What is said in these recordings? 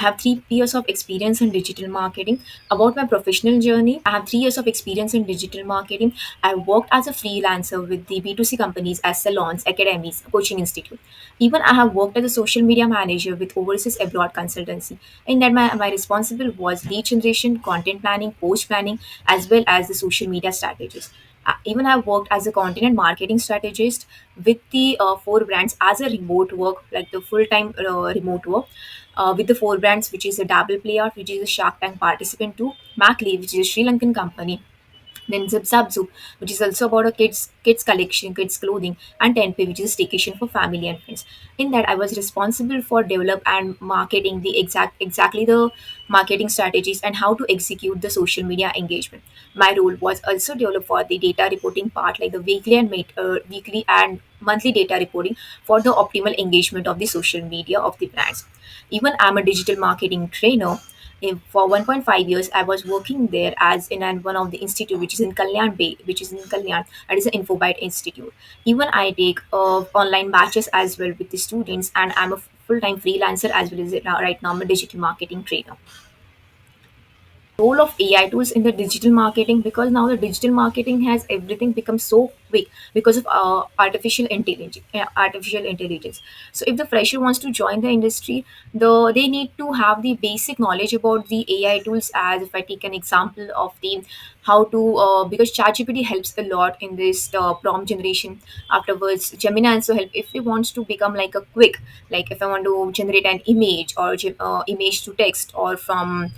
I have 3 years of experience in digital marketing. About my professional journey, I have 3 years of experience in digital marketing. I worked as a freelancer with the B2C companies as salons, academies, coaching institute. Even I have worked as a social media manager with overseas abroad consultancy. In that, my responsible was lead generation, content planning, post planning, as well as the social media strategies. Even I have worked as a content and marketing strategist with the 4 brands as a remote work, like the full time remote work with the 4 brands, which is a Dabble Playout, which is a Shark Tank participant too, Macleave, which is a Sri Lankan company, then Zip Zap Zoop, which is also about a kids collection, kids clothing, and Tenpay, which is a staycation for family and friends. In that, I was responsible for develop and marketing the exactly the marketing strategies and how to execute the social media engagement. My role was also develop for the data reporting part, like the weekly and monthly data reporting for the optimal engagement of the social media of the brands. Even I'm a digital marketing trainer. For 1.5 years, I was working there as in one of the institute, which is in Kalyan Bay, which is in Kalyan. It is an Infobyte Institute. Even I take online batches as well with the students, and I'm a full-time freelancer as well as right now I'm a digital marketing trainer. Role of AI tools in the digital marketing, because now the digital marketing has everything become so quick because of artificial intelligence. So if the fresher wants to join the industry, they need to have the basic knowledge about the AI tools. As if I take an example of the how to because ChatGPT helps a lot in this prompt generation. Afterwards, Gemini also help if it wants to become like a quick, like if I want to generate an image or image to text, or from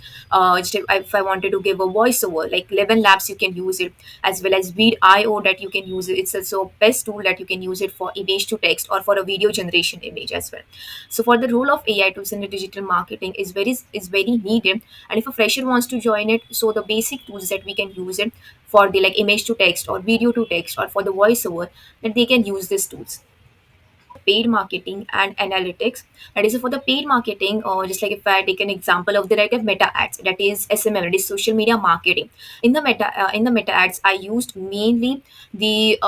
just if I wanted to give a voiceover, like 11 labs you can use it, as well as Vid.io that you can use it. It's also best tool that you can use it for image to text or for a video generation image as well. So for the role of AI tools in the digital marketing is very needed. And if a fresher wants to join it, so the basic tools that we can use it for the like image to text or video to text or for the voiceover, that they can use these tools. Paid marketing and analytics. That is for the paid marketing, or just like if I take an example of the right of meta ads, that is SMM, that is social media marketing. In the meta ads, I used mainly the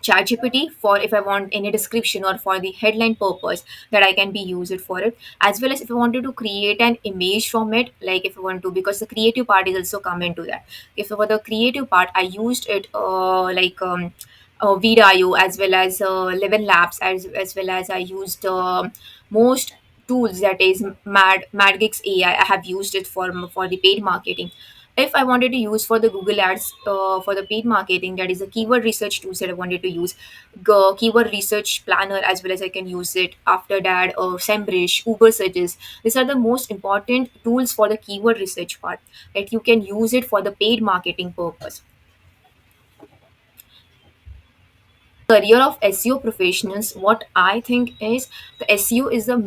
ChatGPT for if I want any description or for the headline purpose, that I can be used it for it, as well as if I wanted to create an image from it, like if I want to, because the creative part is also come into that. If for the creative part, I used it Vid.io, as well as 11 Labs, as well as I used most tools, that is Madgix AI. I have used it for the paid marketing. If I wanted to use for the Google Ads for the paid marketing, that is a keyword research tools that I wanted to use, keyword research planner, as well as I can use it. After that, SEMrush, Uber searches. These are the most important tools for the keyword research part, that you can use it for the paid marketing purpose. Career of SEO professionals, what I think is the SEO is the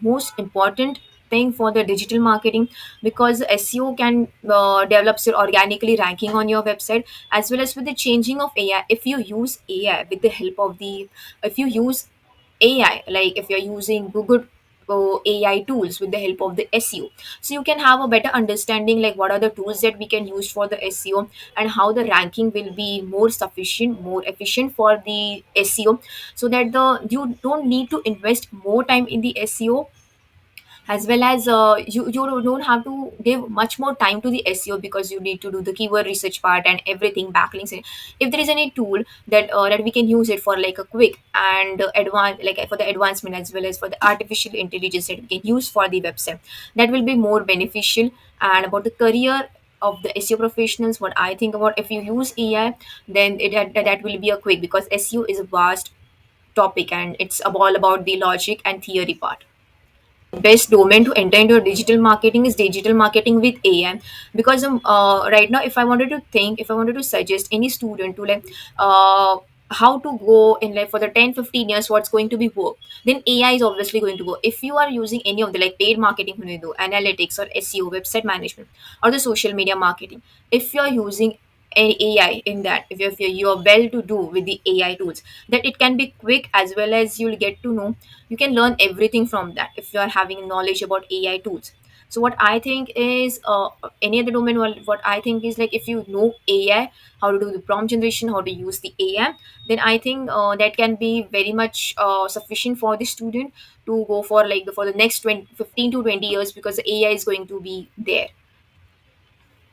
most important thing for the digital marketing, because the SEO can develops your organically ranking on your website, as well as with the changing of AI. If you use AI with the help of the, if you use AI, like if you're using Google AI tools with the help of the SEO, so you can have a better understanding like what are the tools that we can use for the SEO, and how the ranking will be more sufficient, more efficient for the SEO, so that the you don't need to invest more time in the SEO, as well as you don't have to give much more time to the SEO, because you need to do the keyword research part and everything backlinks. If there is any tool that we can use it for like a quick and advanced, like for the advancement, as well as for the artificial intelligence that we can use for the website, that will be more beneficial. And about the career of the SEO professionals, what I think about, if you use AI, then that will be a quick, because SEO is a vast topic and it's all about the logic and theory part. Best domain to enter into digital marketing is digital marketing with AI, because right now, if I wanted to suggest any student to like how to go in like for the 10-15 years what's going to be work, then AI is obviously going to go. If you are using any of the like paid marketing, when you do analytics or SEO, website management, or the social media marketing, if you are using AI in that, if you are well to do with the AI tools, that it can be quick, as well as you'll get to know, you can learn everything from that if you are having knowledge about AI tools. So what I think is, any other domain, well, what I think is like, if you know AI, how to do the prompt generation, how to use the AI, then I think that can be very much sufficient for the student to go for like for the next 20, 15 to 20 years, because the AI is going to be there.